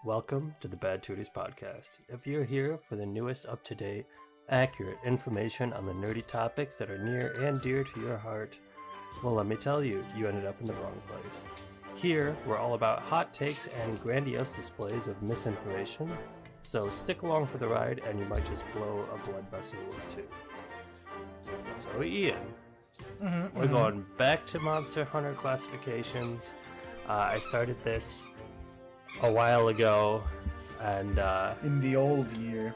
Welcome to the Bad Tutors podcast. If you're here for the newest, up-to-date, accurate information on the nerdy topics that are near and dear to your heart, well, let me tell you, you ended up in the wrong place. Here, we're all about hot takes and grandiose displays of misinformation, so stick along for the ride and you might just blow a blood vessel or two. So, Ian, we're going back to Monster Hunter classifications. I started this a while ago, and in the old year.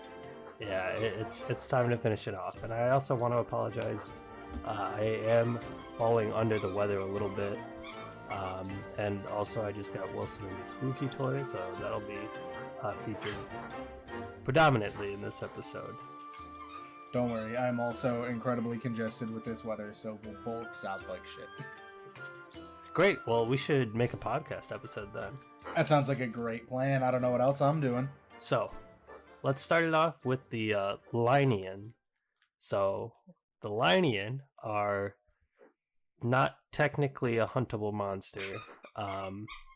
Yeah, it's time to finish it off. And I also want to apologize. I am falling under the weather a little bit, and also I just got Wilson a new squishy toy, so that'll be featured predominantly in this episode. Don't worry, I'm also incredibly congested with this weather, so we'll both sound like shit. Great. Well, we should make a podcast episode then. That sounds like a great plan. I don't know what else I'm doing. So, let's start it off with the Linean. So, the Linean are not technically a huntable monster.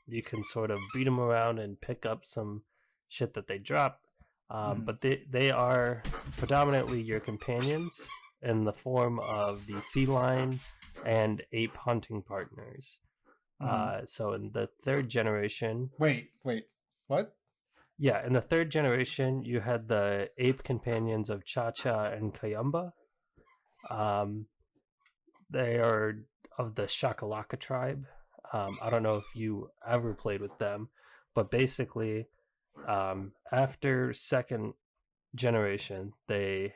You can sort of beat them around and pick up some shit that they drop. But they are predominantly your companions in the form of the feline and ape hunting partners. So in the third generation... Wait, what? Yeah, in the third generation, you had the ape companions of Cha-Cha and Kayumba. They are of the Shakalaka tribe. I don't know if you ever played with them, but basically... after second generation, they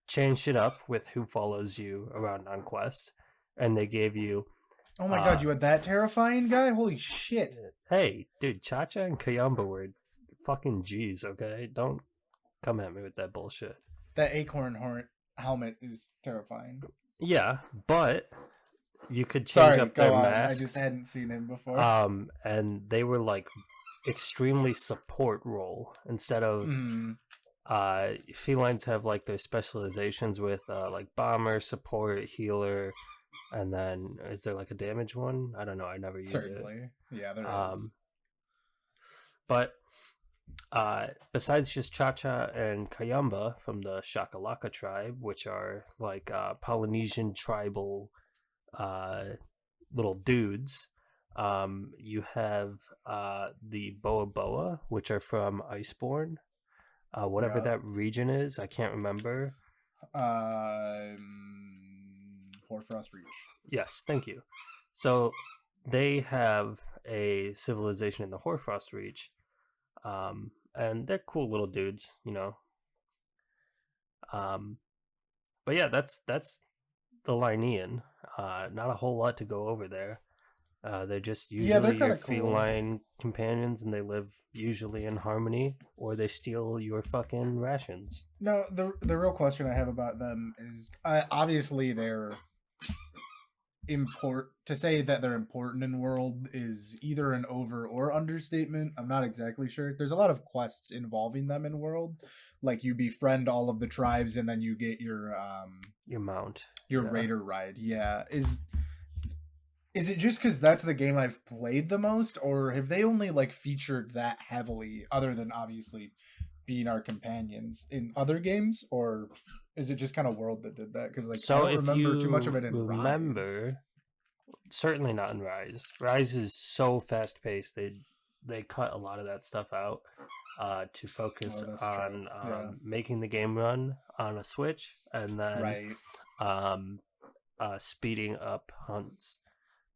changed it up with who follows you around on quest, and they gave you oh my god, you had that terrifying guy? Holy shit. Hey dude, Cha-Cha and Kayumba were fucking G's, okay? Don't come at me with that bullshit. That acorn horn helmet is terrifying. Yeah, but you could change up their masks. I just hadn't seen him before. And they were like extremely support role instead of felines have like their specializations with like bomber, support, healer, and then is there like a damage one? I don't know, I never used it. Certainly. Yeah, there is. But besides just Cha-Cha and Kayumba from the Shakalaka tribe, which are like Polynesian tribal little dudes, you have the Boa Boa, which are from Iceborne, whatever that region is. I can't remember. Hoarfrost Reach. Yes, thank you. So they have a civilization in the Hoarfrost Reach, and they're cool little dudes, you know. But yeah, that's the Linean. Not a whole lot to go over there. They're just usually your feline companions, and they live usually in harmony, or they steal your fucking rations. No, the real question I have about them is obviously they're to say that they're important in world is either an over or understatement. I'm not exactly sure. There's a lot of quests involving them in world, like you befriend all of the tribes and then you get your mount, your raider ride. Yeah, is it just because that's the game I've played the most, or have they only like featured that heavily, other than obviously being our companions in other games, or is it just kind of World that did that? Because like so I don't remember too much of it in Rise. Certainly not in Rise. Rise is so fast paced. They cut a lot of that stuff out to focus on making the game run on a Switch, and then speeding up hunts.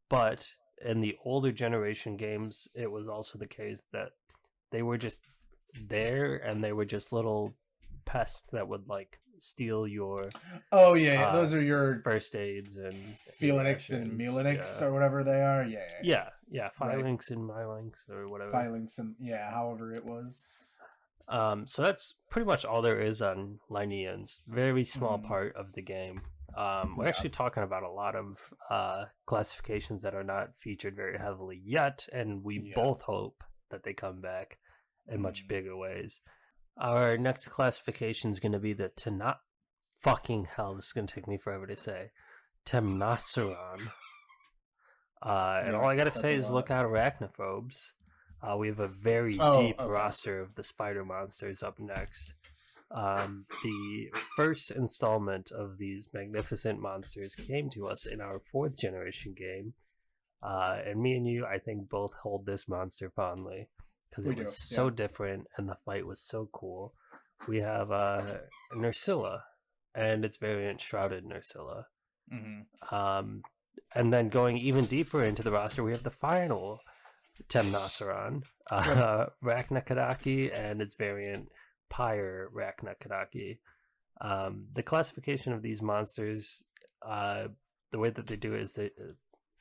But in the older generation games, it was also the case that they were just there, and they were just little pests that would like steal your those are your first aids and Phoenix and Melanix or whatever they are. Phylinx and Mylinx or whatever. Phylinx and however it was. So that's pretty much all there is on Lineans. Very small part of the game. We're actually talking about a lot of classifications that are not featured very heavily yet, and we both hope that they come back in much bigger ways. Our next classification is going to be the fucking hell, this is going to take me forever to say. Temnoceron. And all I gotta say is look out arachnophobes. We have a very deep roster of the spider monsters up next. The first installment of these magnificent monsters came to us in our 4th generation game. And me and you, I think, both hold this monster fondly because it was so different and the fight was so cool. We have Nursilla and its variant Shrouded Nursilla. And then going even deeper into the roster, we have the final Temnoceron, Rachnakaraki, and its variant Pyre Rachnakaraki. The classification of these monsters, the way that they do it is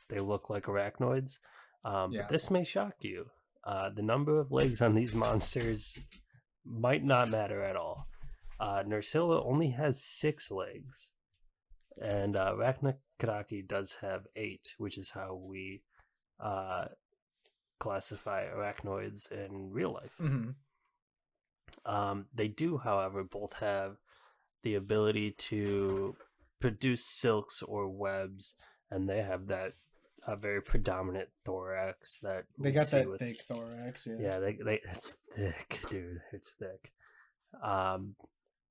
they look like arachnoids. But this may shock you. The number of legs on these monsters might not matter at all. Nursilla only has 6 legs, and Rachnakaraki does have 8, which is how we classify arachnoids in real life. They do, however, both have the ability to produce silks or webs, and they have that very predominant thorax that they got that thick thorax. Yeah, it's thick, dude. It's thick. But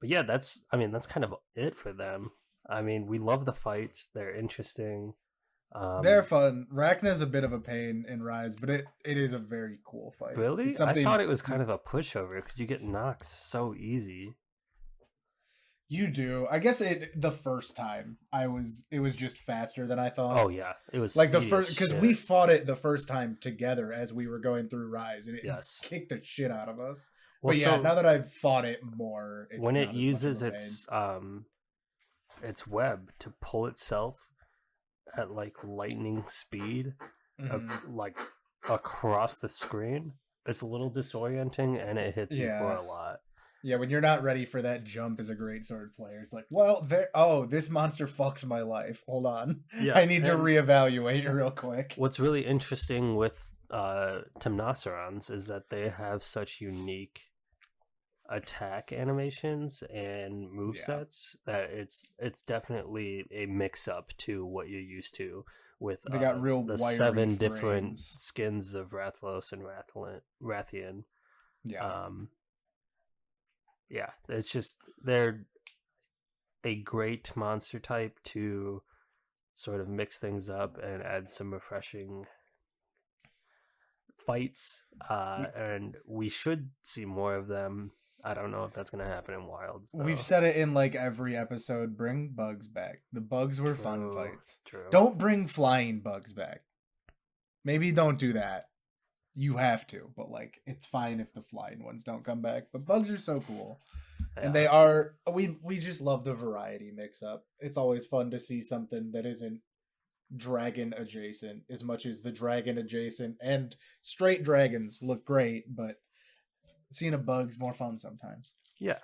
yeah, that's kind of it for them. I mean, we love the fights; they're interesting. They're fun. Rachna's a bit of a pain in Rise, but it is a very cool fight. Really? I thought it was kind of a pushover because you get knocked so easy. You do. I guess the first time it was just faster than I thought. Oh yeah, it was like the first because we fought it the first time together as we were going through Rise, and it kicked the shit out of us. Well, but yeah, now that I've fought it more, when it uses its web to pull itself at like lightning speed, like across the screen, it's a little disorienting and it hits you for a lot. Yeah, when you're not ready for that jump as a great sword player, it's like, well, this monster fucks my life. Hold on. Yeah, I need to reevaluate real quick. What's really interesting with Temnocerons is that they have such unique attack animations and movesets that it's definitely a mix-up to what you're used to with they got real the 7 different skins of Rathalos and Rathian. Yeah, it's just they're a great monster type to sort of mix things up and add some refreshing fights, and we should see more of them. I don't know if that's going to happen in Wilds, though. We've said it in like every episode, bring bugs back. The bugs were fun fights. True. Don't bring flying bugs back. Maybe don't do that. You have to, but like it's fine if the flying ones don't come back. But bugs are so cool. Yeah. And they are we just love the variety mix up. It's always fun to see something that isn't dragon adjacent as much as the dragon adjacent, and straight dragons look great, but seeing a bug's more fun sometimes. Yeah.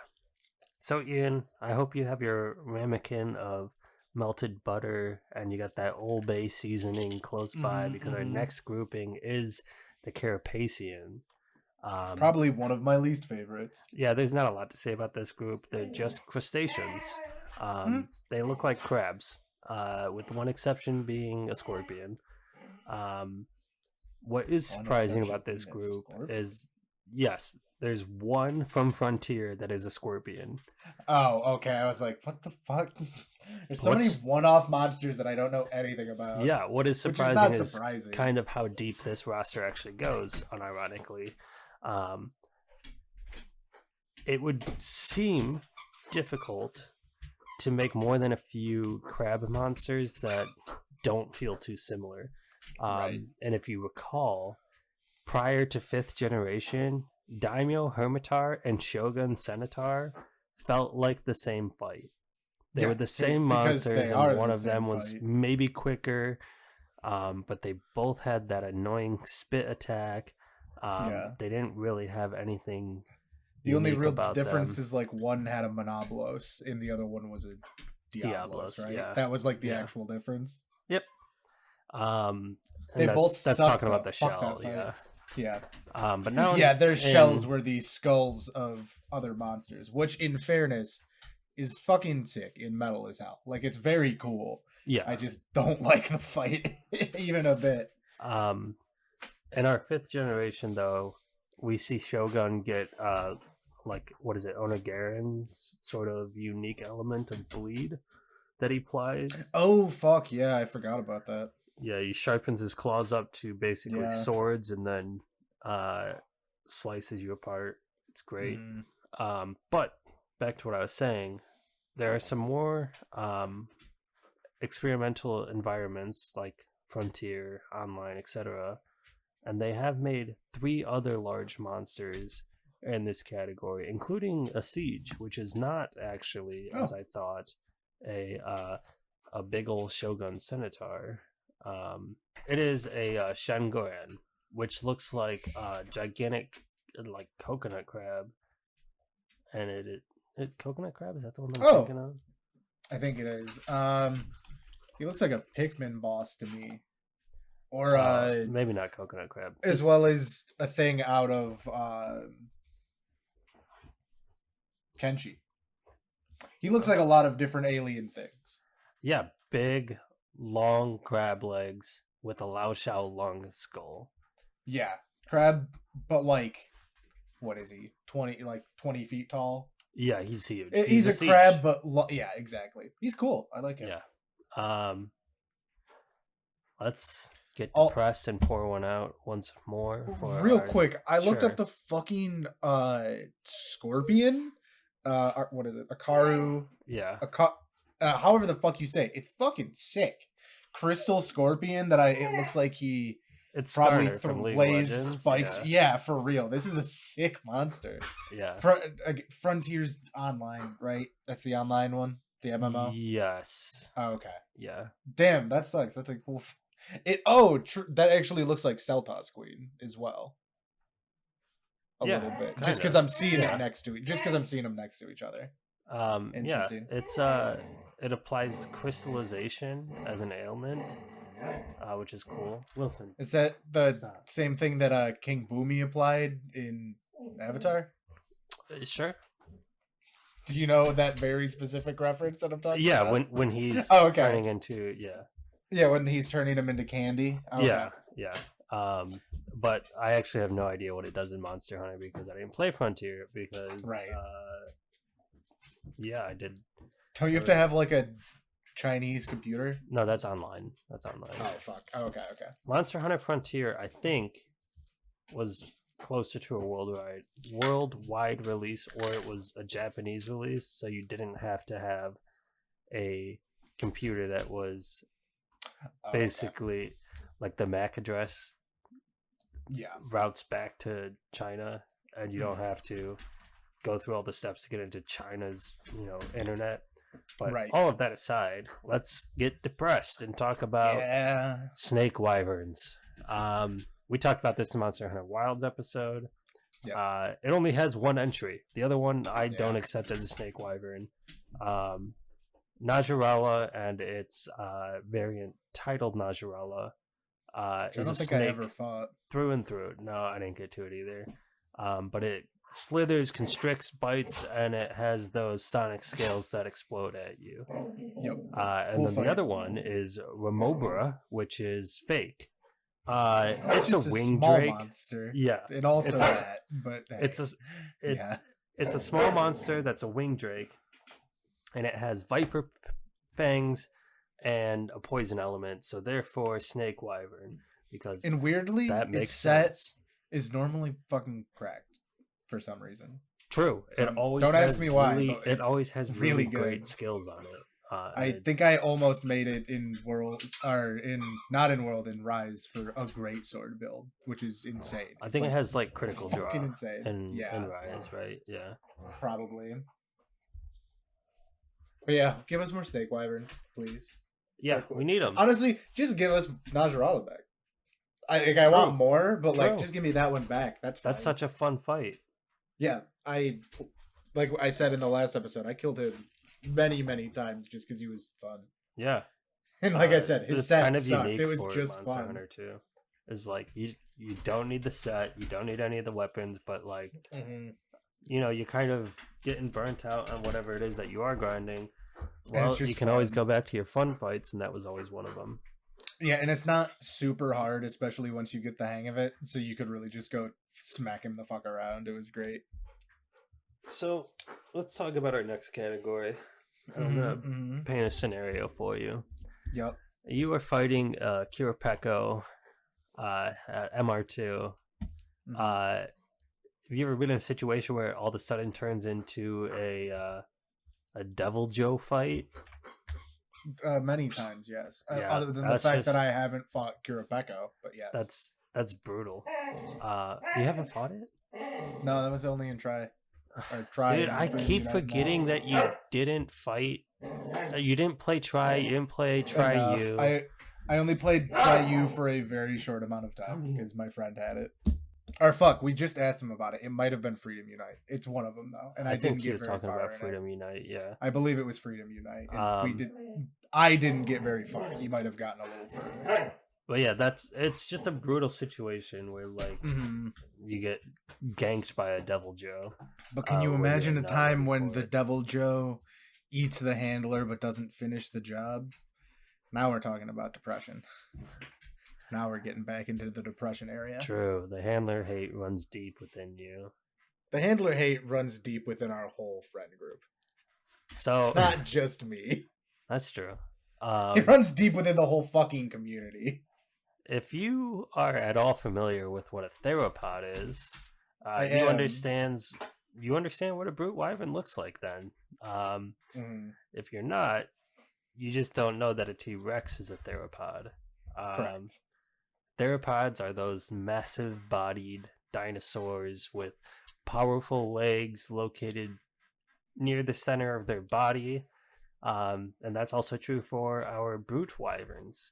So Ian, I hope you have your ramekin of melted butter and you got that Old Bay seasoning close by, because our next grouping is the Carapacian. Probably one of my least favorites. Yeah, there's not a lot to say about this group. They're just crustaceans. They look like crabs, with one exception being a scorpion. What is surprising about this group is, yes, there's one from Frontier that is a scorpion. Oh, okay. I was like, what the fuck? There's so many one-off monsters that I don't know anything about. Yeah, what is surprising is kind of how deep this roster actually goes, unironically. It would seem difficult to make more than a few crab monsters that don't feel too similar. And if you recall, prior to 5th generation, Daimyo Hermitar and Shogun Centaur felt like the same fight. They were the same monsters, and one of them was maybe quicker, but they both had that annoying spit attack. They didn't really have anything. The only real difference is like one had a Monoblos and the other one was a Diablos, right? Yeah. That was like the actual difference. Yep. They both that's talking about the shell, yeah. But now their shells were the skulls of other monsters, which in fairness is fucking sick in Metal as hell. Like, it's very cool. Yeah. I just don't like the fight even a bit. In our 5th generation, though, we see Shogun get like what is it, Onagaren's sort of unique element of bleed that he applies. Oh fuck yeah, I forgot about that. Yeah, he sharpens his claws up to basically Yeah. swords and then slices you apart. It's great. But back to what I was saying, there are some more experimental environments like Frontier, Online, etc. And they have made 3 other large monsters in this category, including a siege, which is not actually, as I thought, a big ol' Shogun Centaur. It is a Shangoran, which looks like a gigantic, like coconut crab, and it coconut crab, is that the one I'm thinking of? I think it is. He looks like a Pikmin boss to me, or maybe not coconut crab, as well as a thing out of Kenshi. He looks like a lot of different alien things. Yeah, big, long crab legs with a Lao Shao lung skull. Yeah, crab, but like, what is he? 20 feet tall. Yeah, he's huge. He's a crab, but yeah, exactly. He's cool. I like him. Yeah. Let's get depressed and pour one out once more. Real quick, I looked up the fucking scorpion. What is it? Akaru. Yeah. However the fuck you say it. It's fucking sick. Crystal scorpion that it looks like it's probably lays spikes. Yeah, for real. This is a sick monster. Yeah. Frontiers Online, right? That's the online one, the MMO. Yes. Oh, okay. Yeah. Damn, that sucks. That's a cool. That actually looks like Celtos Queen as well. A little bit, kinda. Just because I'm seeing it next to just because I'm seeing them next to each other. Interesting. Yeah, it's it applies crystallization as an ailment, which is cool. Wilson, is that the same thing that King Boomy applied in Avatar? Sure. Do you know that very specific reference that I'm talking about? Yeah, when he's turning into when he's turning him into candy. Okay. Yeah. But I actually have no idea what it does in Monster Hunter because I didn't play Frontier because I did. Don't you have to have like a Chinese computer? No, that's online. Oh fuck. Oh, okay. Monster Hunter Frontier, I think, was closer to a worldwide release, or it was a Japanese release, so you didn't have to have a computer that was basically like the MAC address routes back to China, and you don't have to go through all the steps to get into China's internet. But all of that aside, let's get depressed and talk about snake wyverns. We talked about this in Monster Hunter Wilds episode. It only has one entry. The other one I don't accept as a snake wyvern. Najarala and its variant titled Najarala is a snake I ever fought. Through and through. No, I didn't get to it either. But it slithers, constricts, bites, and it has those sonic scales that explode at you. And then the other one is Remobra, which is fake. It's a wing drake monster. Yeah, it also that, but hey. It's a small monster that's a wing drake, and it has viper fangs and a poison element. So therefore, snake wyvern. Because and weirdly, that makes sense. Is normally fucking cracked for some reason. True. It always don't ask me why. It always has really great skills on it. I think I almost made it in Rise for a great sword build, which is insane. I think it has like critical draw insane. in Rise, right? Yeah, probably. But yeah, give us more snake wyverns, please. Yeah, we need them. Honestly, just give us Najarala back. I want more, but just give me that one back. That's fine. That's such a fun fight. Yeah, like I said in the last episode, I killed him many times just because he was fun. Yeah, and like I said, his set kind of sucked. unique. It was for just Monster fun. Hunter 2. Is like you don't need the set, you don't need any of the weapons, but like you're kind of getting burnt out on whatever it is that you are grinding. Well, you can always go back to your fun fights, and that was always one of them. Yeah, and it's not super hard, especially once you get the hang of it. So you could really just go smack him the fuck around. It was great. So let's talk about our next category. I'm gonna paint a scenario for you. Yep. You are fighting Kirapeko at MR2. Have you ever been in a situation where it all of a sudden turns into a Devil Joe fight? Many times, yes. Yeah, Other than the fact that I haven't fought Kirapeko, but yes. That's brutal. You haven't fought it? No, that was only in try. Or try. Dude, I keep forgetting that you didn't fight. You didn't play try. You didn't play try Enough. you. I only played try you for a very short amount of time because my friend had it. Or fuck, we just asked him about it. It might have been Freedom Unite. It's one of them though, and I didn't think he get was very talking far about in Freedom it. Unite. Yeah, I believe it was Freedom Unite. And I didn't get very far. He might have gotten a little further. but yeah, it's just a brutal situation where like you get ganked by a Devil Joe. But can you imagine a time when the Devil Joe eats the handler but doesn't finish the job? Now we're talking about depression. Now we're getting back into the depression area. True. The handler hate runs deep within you. The handler hate runs deep within our whole friend group. So it's not just me. That's true. It runs deep within the whole fucking community. If you are at all familiar with what a theropod is, you understand what a brute wyvern looks like then. If you're not, you just don't know that a T-Rex is a theropod. Correct. Theropods are those massive-bodied dinosaurs with powerful legs located near the center of their body, and that's also true for our brute wyverns.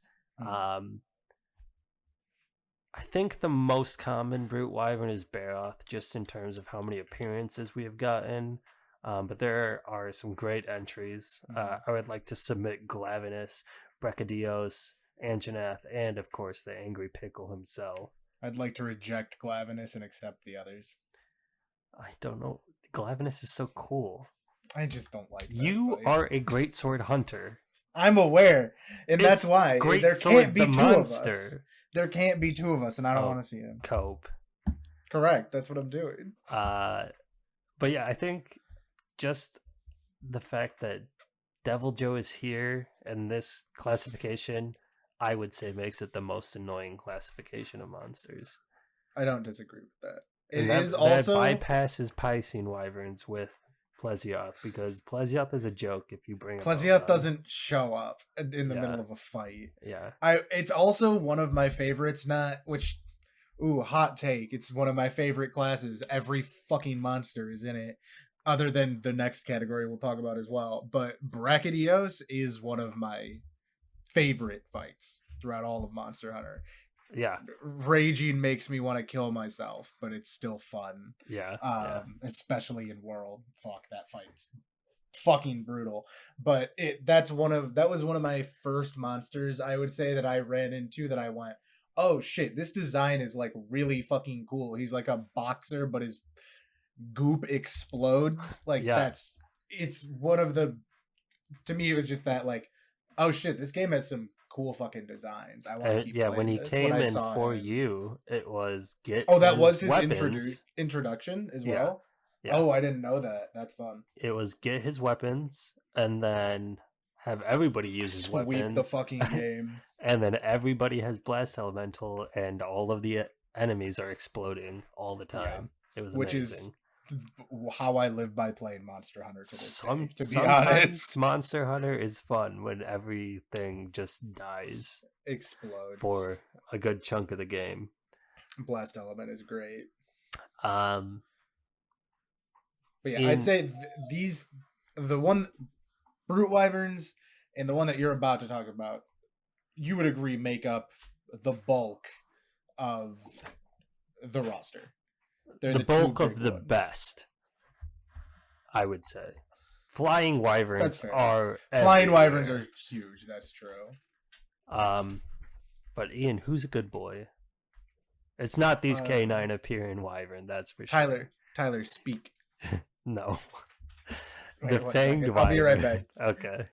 I think the most common brute wyvern is Baroth, just in terms of how many appearances we have gotten. But there are some great entries. I would like to submit Glavenus, Brachydios, Anjanath, and of course the Angry Pickle himself. I'd like to reject Glavenus and accept the others. I don't know. Glavenus is so cool. I just don't like that. You are a great sword hunter. I'm aware, and that's why there can't be two of us. There can't be two of us, and I don't want to see him. Cope. Correct. That's what I'm doing. But yeah, I think just the fact that Devil Joe is here in this classification, I would say makes it the most annoying classification of monsters. I don't disagree with that. That bypasses Piscine wyverns with Plesioth, because Plesioth is a joke if you bring Plesioth doesn't show up in the middle of a fight. Yeah. It's also one of my favorites, hot take. It's one of my favorite classes. Every fucking monster is in it, other than the next category we'll talk about as well. But Brachydios is one of my favorite fights throughout all of Monster Hunter. Yeah. Raging makes me want to kill myself, but it's still fun. Yeah. Especially in World. Fuck, that fight's fucking brutal. But that was one of my first monsters, I would say, that I ran into that I went, oh shit, this design is like really fucking cool. He's like a boxer, but his goop explodes. Like it's one of the, to me it was just that like, oh shit, this game has some cool fucking designs. I want to keep playing when he this. came in for you, it was was his weapons. Introduction as well? Yeah. Oh, I didn't know that. That's fun. It was get his weapons and then have everybody use his weapons. Sweep the fucking game. And then everybody has Blast Elemental and all of the enemies are exploding all the time. Yeah. It was amazing. Which is how I live by playing Monster Hunter to this day, to be sometimes honest. Monster Hunter is fun when everything just dies. Explodes. For a good chunk of the game. Blast Element is great. But yeah, I'd say the one Brute Wyverns and the one that you're about to talk about, you would agree make up the bulk of the roster. They're the bulk of the best, I would say. Flying Wyverns are Flying Wyverns are huge, that's true. But Ian, who's a good boy? It's not these K9 appearing Wyvern, that's for sure. Tyler, speak. No. Wait, the Fanged Wyvern. I'll be right back. Okay.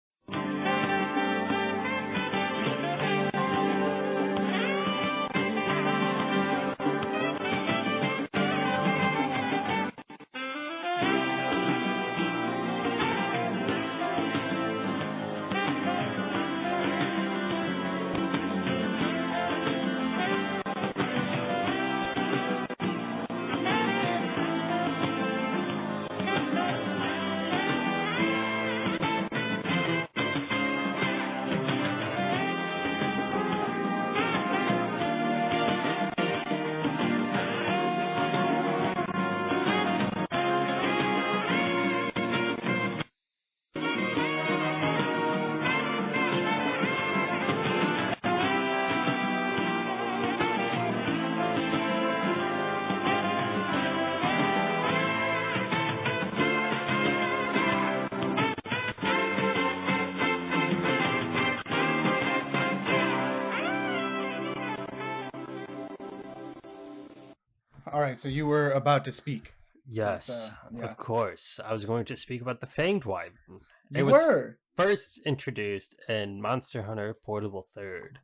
right, so you were about to speak. Yes, Yeah. of course. I was going to speak about the Fanged Wyvern. It You was were. first introduced in Monster Hunter Portable Third,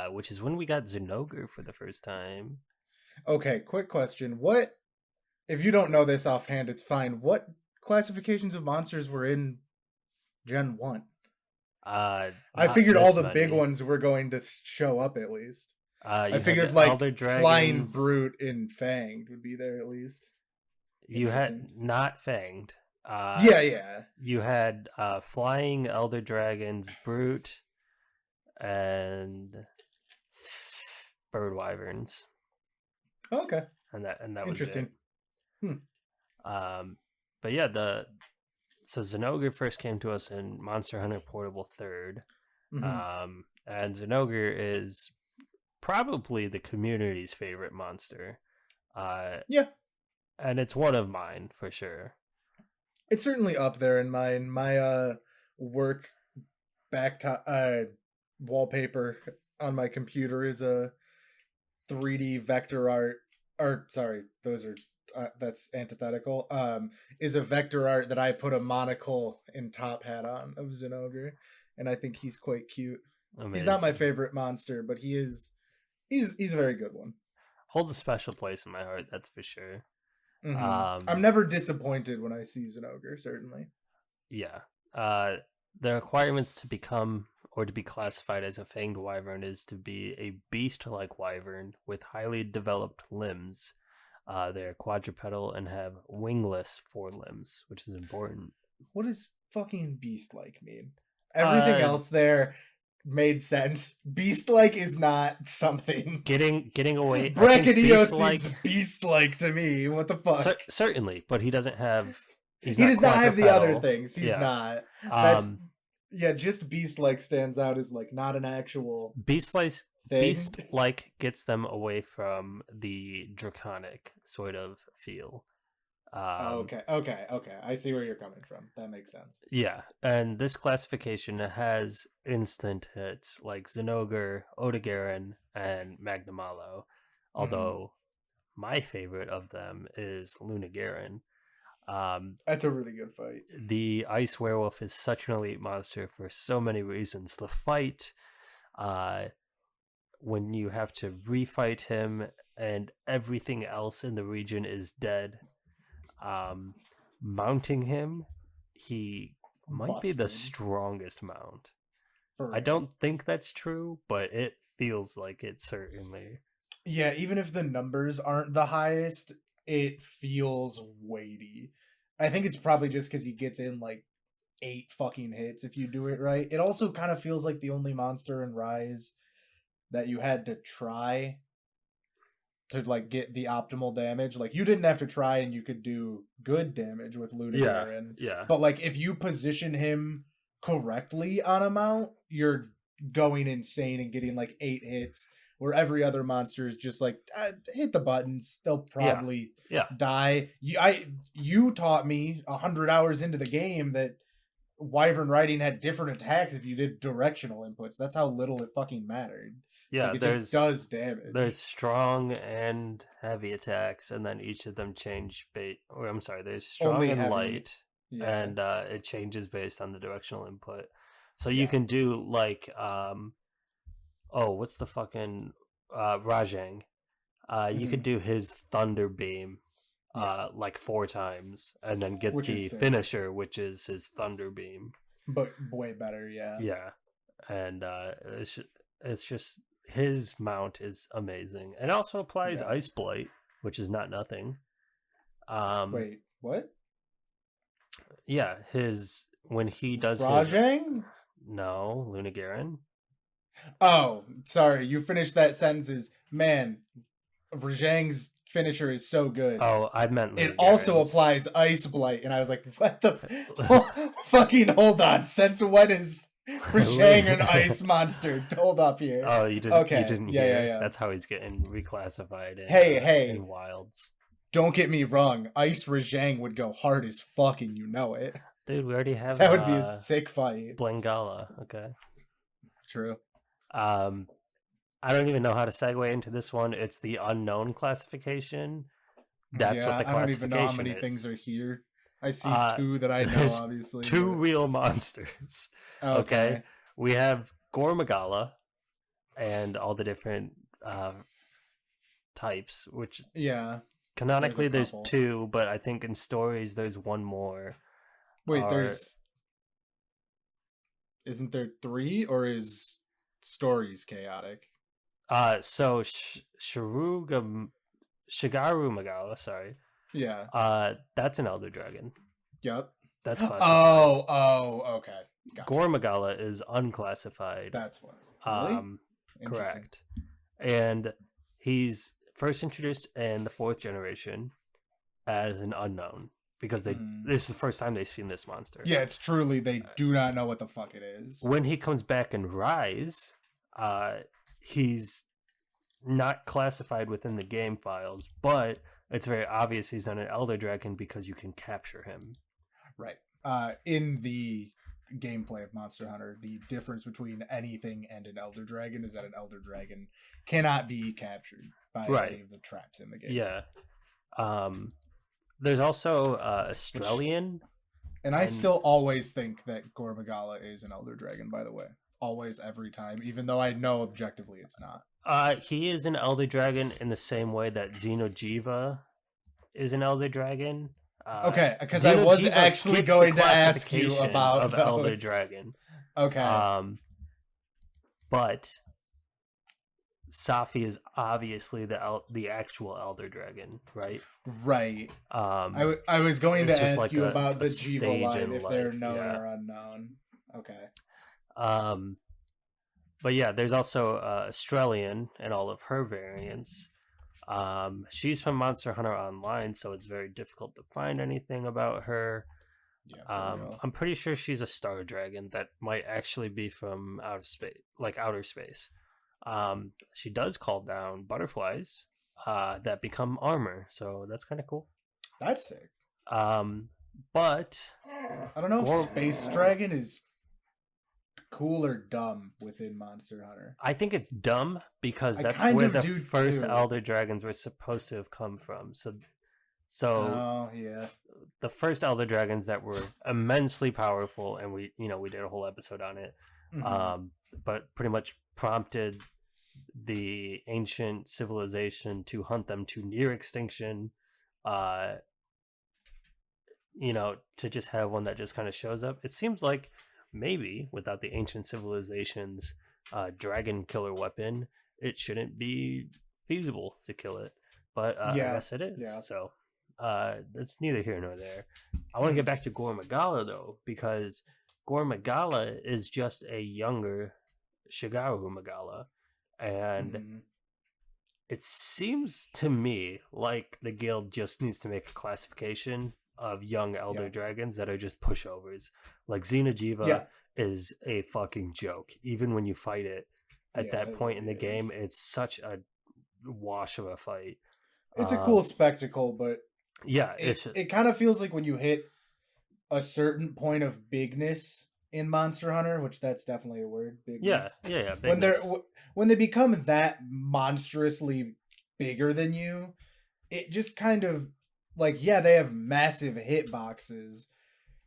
which is when we got Zinogre for the first time. Okay, quick question. What, if you don't know this offhand, it's fine. What classifications of monsters were in Gen 1? I Not figured all this the big many. ones were going to show up at least. I You had figured the like Elder Flying Dragons. Brute and Fanged would be there at least. You had not Fanged. Yeah. You had Flying Elder Dragons, Brute, and Bird Wyverns. Okay. And that was interesting. it. But yeah, so Zinogre first came to us in Monster Hunter Portable Third. Mm-hmm. And Zinogre is probably the community's favorite monster. Yeah. And it's one of mine for sure. It's certainly up there in mine. My work wallpaper on my computer is a 3D vector art. Or sorry, those are that's antithetical. Is a vector art that I put a monocle and top hat on of Zinogre, and I think he's quite cute. Amazing. He's not my favorite monster, but he's a very good one. Holds a special place in my heart, that's for sure. Mm-hmm. I'm never disappointed when I see Zinogre, certainly. Yeah. The requirements to become or to be classified as a Fanged Wyvern is to be a beast-like wyvern with highly developed limbs. They're quadrupedal and have wingless forelimbs, which is important. What does fucking beast-like mean? Everything else there made sense. Beast-like is not something. Getting away. Brachydio seems beast-like to me. What the fuck? Certainly, but he doesn't have. He does not have the other things. He's not. That's just beast-like stands out as like not an actual beast-like gets them away from the draconic sort of feel. Okay. I see where you're coming from. That makes sense. Yeah, and this classification has instant hits like Zinogre, Odogaron, and Magnamalo. Although my favorite of them is Lunagaron. That's a really good fight. The Ice Werewolf is such an elite monster for so many reasons. The fight, when you have to refight him and everything else in the region is dead. Mounting him, he might be the strongest mount. I don't think that's true, but it feels like it certainly. Yeah, even if the numbers aren't the highest, it feels weighty. I think it's probably just because he gets in like 8 fucking hits if you do it right. It also kind of feels like the only monster in Rise that you had to try to like get the optimal damage. Like you didn't have to try and you could do good damage with Lunagaron. Yeah. But like if you position him correctly on a mount, you're going insane and getting like 8 hits. Where every other monster is just like hit the buttons, they'll probably die. You taught me 100 hours into the game that Wyvern riding had different attacks if you did directional inputs. That's how little it fucking mattered. Yeah, like it just does damage. There's strong and heavy attacks, and then each of them change there's strong Only and heavy. light, and it changes based on the directional input. So you can do like what's the fucking Rajang? You could do his Thunder Beam like 4 times, and then get the finisher, which is his Thunder Beam. But way better, yeah. Yeah, and it's just his mount is amazing, and also applies Ice Blight, which is not nothing. Wait, what? Yeah, when he does Rajang? No, Lunagaron. Oh, sorry. You finished that sentence as, man, Rajang's finisher is so good. Oh, I meant it also applies Ice Blight, and I was like, what the fucking hold on. Since when is Rajang an ice monster? Hold up here. Oh, you didn't okay. You didn't hear. Yeah. That's how he's getting reclassified in Wilds. Don't get me wrong. Ice Rajang would go hard as fucking, you know it. Dude, we already have that would be a sick fight. Blangala, okay. True. I don't even know how to segue into this one. It's the unknown classification. That's what Yeah, the I don't even know how classification many things is. are here. I see Uh, two that I know, there's obviously. two but- real monsters. Okay, Okay. we have Gormagala and all the different types, which Yeah. canonically there's couple. two, but I think in stories there's one more. Wait, Or- isn't there three, or is stories chaotic? So Shigaru Magala, sorry. Yeah. That's an elder dragon. Yep. That's classified. Oh, okay. Gotcha. Gormagala is unclassified. That's what. Really? Correct. And he's first introduced in the 4th generation as an unknown because this is the first time they've seen this monster. Yeah, it's truly they do not know what the fuck it is. When he comes back in Rise, he's not classified within the game files, but it's very obvious he's not an elder dragon because you can capture him. Right. In the gameplay of Monster Hunter, the difference between anything and an elder dragon is that an elder dragon cannot be captured by any of the traps in the game. Yeah. There's also Australian. And I still always think that Gormagala is an elder dragon, by the way. Always, every time, even though I know objectively it's not. He is an elder dragon in the same way that Xenojiva is an elder dragon. Okay, because I was actually going to ask you about of elder dragon. Okay. But Safi is obviously the actual elder dragon, right? Right. I was going to ask like you about the stage Jiva line, in if life, they're known yeah. or unknown. Okay. But yeah, there's also Australian and all of her variants. She's from Monster Hunter Online, so it's very difficult to find anything about her. Yeah, I'm pretty sure she's a star dragon that might actually be from outer space. She does call down butterflies that become armor, so that's kind of cool. That's sick. But I don't know if Space Dragon is cool or dumb within Monster Hunter. I think it's dumb because that's where the first elder dragons were supposed to have come from. So yeah, the first elder dragons that were immensely powerful, and we did a whole episode on it. But pretty much prompted the ancient civilization to hunt them to near extinction. To just have one that just kind of shows up. It seems like maybe without the ancient civilization's dragon killer weapon, it shouldn't be feasible to kill it. But I guess it is. Yeah. So that's neither here nor there. I want to get back to Gormagala though, because Gormagala is just a younger Shigaru Magala, and it seems to me like the guild just needs to make a classification of young elder dragons that are just pushovers. Like Xenojiva is a fucking joke. Even when you fight it at that point in the game, it's such a wash of a fight. It's a cool spectacle, but it kind of feels like when you hit a certain point of bigness in Monster Hunter, which that's definitely a word. Bigness. Yeah. When they become that monstrously bigger than you, it just kind of like, they have massive hitboxes,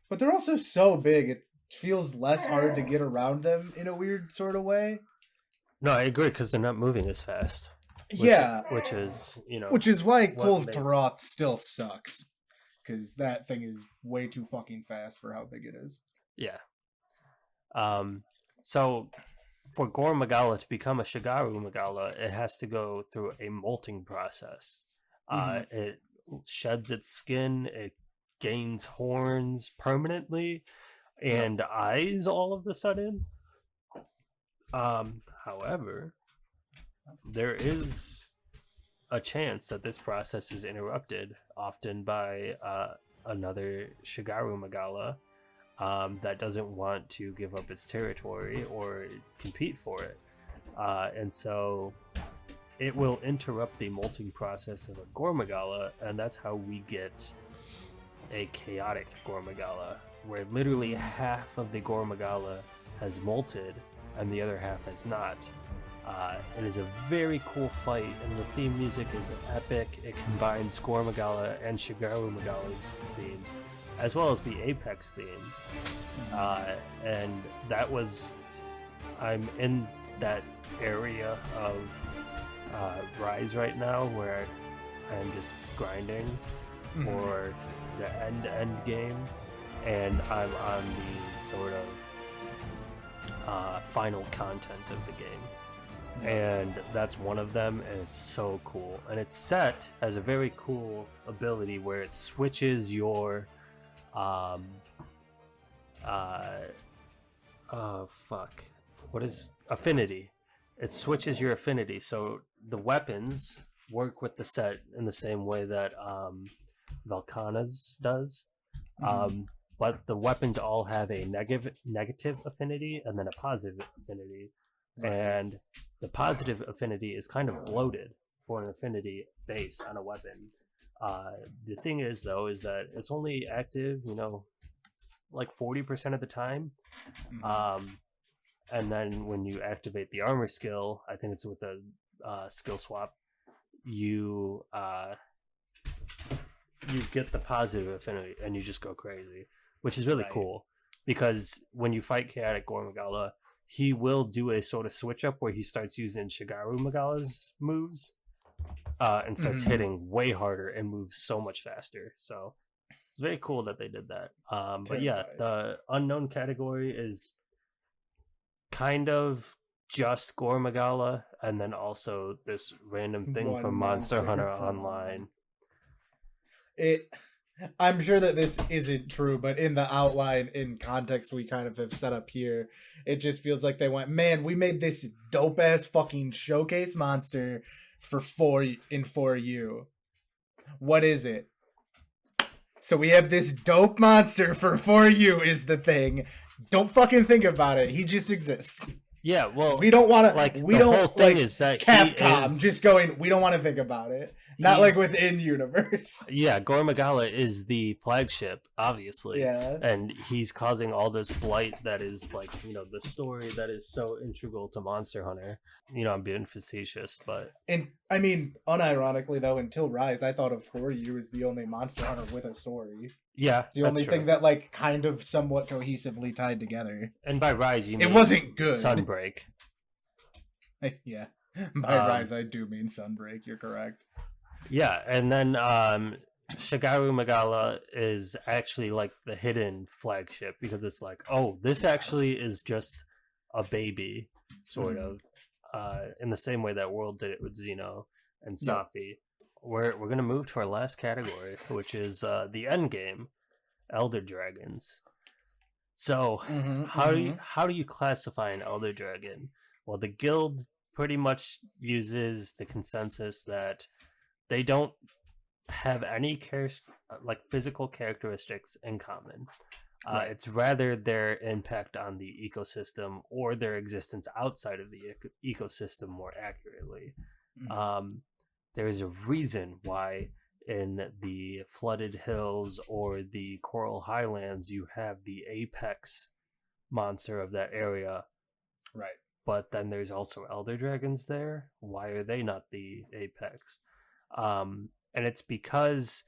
but they're also so big it feels less hard to get around them in a weird sort of way. No, I agree, because they're not moving as fast. Which is why Call of Taroth still sucks, because that thing is way too fucking fast for how big it is. Yeah. So for Gormagala to become a Shigaru Magala, it has to go through a molting process. It sheds its skin, it gains horns permanently, and eyes all of a sudden. However, there is a chance that this process is interrupted, often by another Shigaru Magala that doesn't want to give up its territory or compete for it. And so it will interrupt the molting process of a Gormagala, and that's how we get a chaotic Gormagala, where literally half of the Gormagala has molted and the other half has not. It is a very cool fight, and the theme music is epic. It combines Gore Magala and Shigeru Magala's themes, as well as the Apex theme. And that was... I'm in that area of Rise right now, where I'm just grinding for the end game, and I'm on the sort of final content of the game. And that's one of them, and it's so cool. And it's set as a very cool ability where it switches your what is affinity? It switches your affinity, so the weapons work with the set in the same way that Valkana's does. But the weapons all have a negative affinity and then a positive affinity. And the positive affinity is kind of bloated for an affinity base on a weapon. The thing is, though, is that it's only active, like 40% of the time. And then when you activate the armor skill, I think it's with the skill swap, you get the positive affinity and you just go crazy, which is really cool. Because when you fight Chaotic Gore Magala, he will do a sort of switch up where he starts using Shigeru Magala's moves and starts hitting way harder and moves so much faster. So it's very cool that they did that. But yeah, the unknown category is kind of just Gore Magala, and then also this random thing from Monster Hunter Online. I'm sure that this isn't true, but in the outline, in context we kind of have set up here, it just feels like they went, man, we made this dope ass fucking showcase monster for 4U. What is it? So we have this dope monster for 4U is the thing. Don't fucking think about it. He just exists. Yeah, well, we don't want to whole thing is that Capcom just going, we don't want to think about it. Not like within universe. Yeah, Gore Magala is the flagship, obviously. Yeah. And he's causing all this blight that is like, the story that is so integral to Monster Hunter. I'm being facetious, but... And, I mean, unironically, though, until Rise, I thought of 4U as the only Monster Hunter with a story. Yeah, it's the only thing that, kind of somewhat cohesively tied together. And by Rise, you mean... It wasn't good. Sunbreak. Yeah. By Rise, I do mean Sunbreak. You're correct. Yeah, and then Shigeru Magala is actually like the hidden flagship, because it's like, oh, this actually is just a baby, sort of, in the same way that World did it with Xeno and Safi. Yep. We're gonna move to our last category, which is the end game, Elder Dragons. So how do you classify an Elder Dragon? Well, the guild pretty much uses the consensus that they don't have any physical characteristics in common. It's rather their impact on the ecosystem or their existence outside of the ecosystem more accurately. There's a reason why in the Flooded Hills or the Coral Highlands you have the apex monster of that area. Right. But then there's also Elder Dragons there. Why are they not the apex? And it's because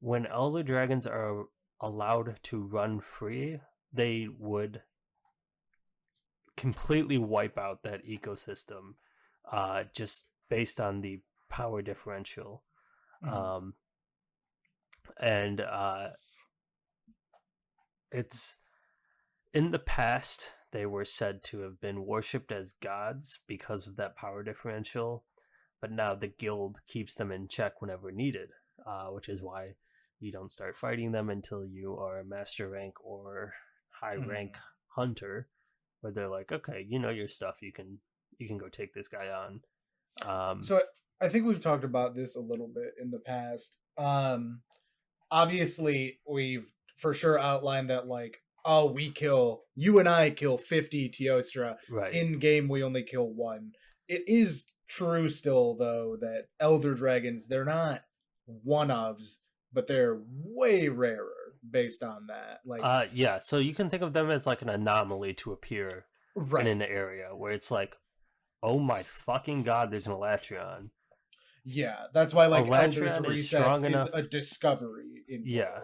when Elder Dragons are allowed to run free, they would completely wipe out that ecosystem, just based on the power differential. And it's in the past they were said to have been worshipped as gods because of that power differential. But now the guild keeps them in check whenever needed, which is why you don't start fighting them until you are a master rank or high rank hunter, where they're like, okay, you know your stuff, you can go take this guy on. So I think we've talked about this a little bit in the past. Obviously, we've for sure outlined that, you and I kill 50 Teostra. Right. In game, we only kill 1. It is true still, though, that Elder Dragons, they're not one-ofs, but they're way rarer based on that. Yeah, so you can think of them as like an anomaly to appear in an area where it's like, oh my fucking god, there's an Elatreon. Yeah, that's why like Elder's Elatreon is Recess strong is enough. a discovery in Yeah.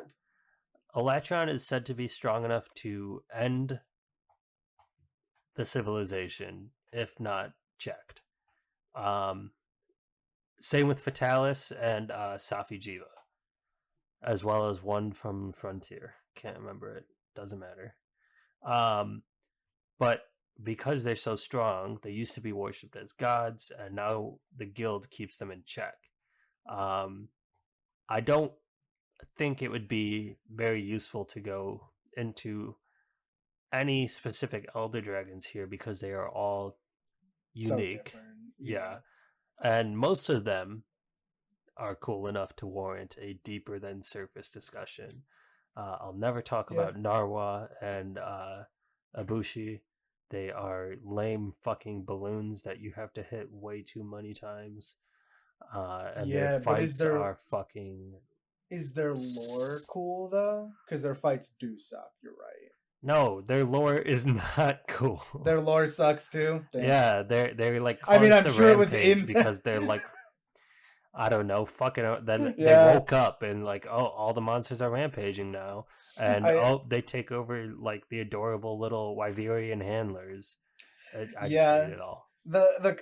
Gold. Elatreon is said to be strong enough to end the civilization, if not checked. Same with Fatalis and Safi Jiva, as well as one from Frontier. Can't remember it. Doesn't matter. But because they're so strong, they used to be worshipped as gods, and now the guild keeps them in check. I don't think it would be very useful to go into any specific Elder Dragons here because they are all unique. So yeah. And most of them are cool enough to warrant a deeper than surface discussion. I'll never talk about Narwa and Ibushi. They are lame fucking balloons that you have to hit way too many times. And their fights are fucking... Is their lore cool, though? Because their fights do suck, you're right. No, their lore is not cool. Their lore sucks, too? Damn. Yeah, they're like... I mean, I'm sure it was in... because they're like... I don't know, fucking... Then they woke up and like, oh, all the monsters are rampaging now. And they take over like the adorable little Wyverian handlers. I just hate it all.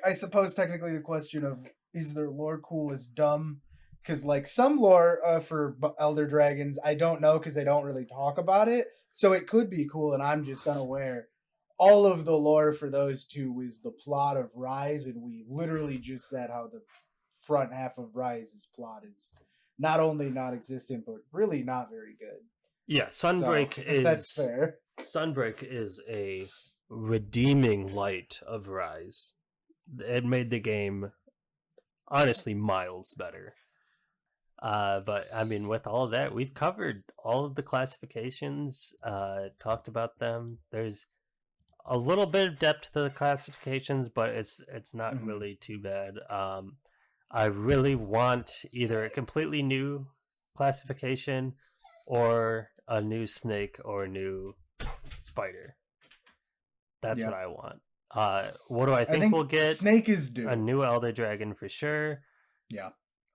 I suppose technically the question of is their lore cool is dumb. Because like some lore for Elder Dragons, I don't know because they don't really talk about it. So it could be cool and I'm just unaware. All of the lore for those two is the plot of Rise. And we literally just said how the front half of Rise's plot is not only non-existent, but really not very good. Yeah, Sunbreak is... That's fair. Sunbreak is a redeeming light of Rise. It made the game, honestly, miles better. But, I mean, with all that, we've covered all of the classifications, talked about them. There's a little bit of depth to the classifications, but it's not really too bad. I really want either a completely new classification or a new snake or a new spider. That's what I want. What do I think we'll get? Snake is due. A new Elder Dragon for sure. Yeah.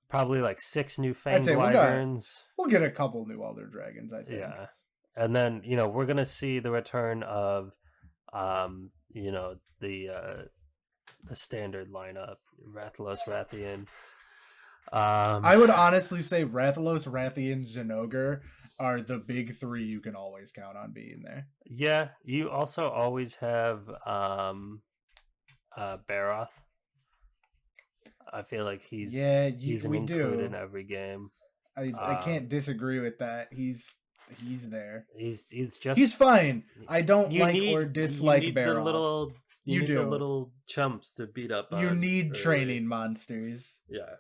Probably like 6 new Fanged Wyverns. We'll get a couple new Elder Dragons, I think. Yeah. And then, we're going to see the return of, the standard lineup. Rathalos, Rathian. I would honestly say Rathalos, Rathian, Zinogre are the big 3 you can always count on being there. Yeah, you also always have Baroth. I feel like he's included in every game. I can't disagree with that. He's there. He's fine. I don't or dislike Baroth. You need the little chumps to beat up on. You need training monsters. Yeah.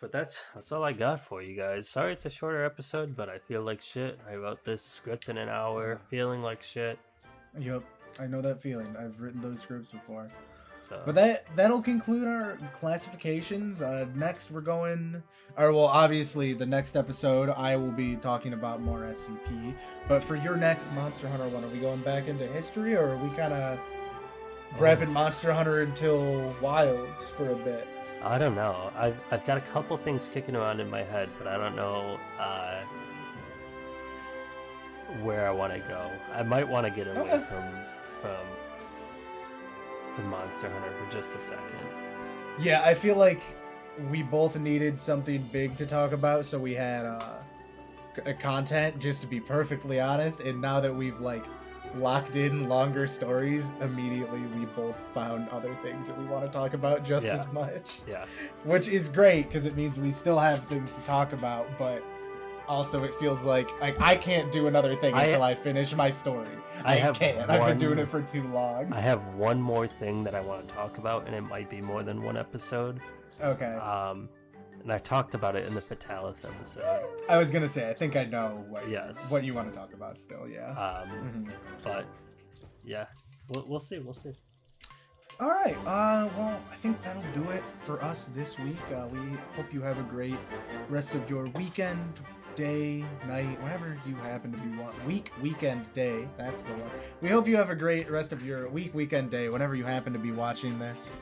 But that's all I got for you guys. Sorry it's a shorter episode, but I feel like shit. I wrote this script in an hour, feeling like shit. Yep, I know that feeling. I've written those scripts before. So. But that'll conclude our classifications. Next we're going... obviously the next episode I will be talking about more SCP. But for your next Monster Hunter one, are we going back into history or are we kind of grabbing Monster Hunter until Wilds for a bit? I don't know. I've got a couple things kicking around in my head, but I don't know where I want to go. I might want to get away from Monster Hunter for just a second. Yeah, I feel like we both needed something big to talk about, so we had content, just to be perfectly honest. And now that we've locked in longer stories, immediately we both found other things that we want to talk about just as much. Yeah. Which is great because it means we still have things to talk about, but also it feels like I can't do another thing until I finish my story. I can't. I've been doing it for too long. I have one more thing that I want to talk about, and it might be more than one episode. Okay. And I talked about it in the Fatalis episode. I was gonna say, I think I know what you want to talk about still, yeah. But yeah, we'll see. All right. Well, I think that'll do it for us this week. We hope you have a great rest of your weekend, day, night, whenever you happen to be weekend day. That's the one. We hope you have a great rest of your weekend day, whenever you happen to be watching this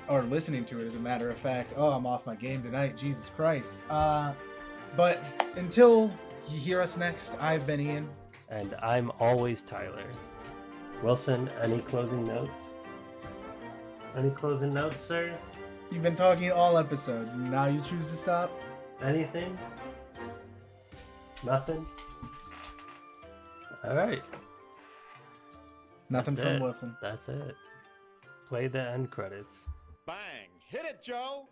or listening to it. As a matter of fact, oh, I'm off my game tonight. Jesus Christ. But until you hear us next, I've been Ian, and I'm always Tyler. Wilson, any closing notes? Any closing notes, sir? You've been talking all episode. Now you choose to stop? Anything? Nothing? Alright. Nothing That's from it. Wilson. That's it. Play the end credits. Bang! Hit it, Joe!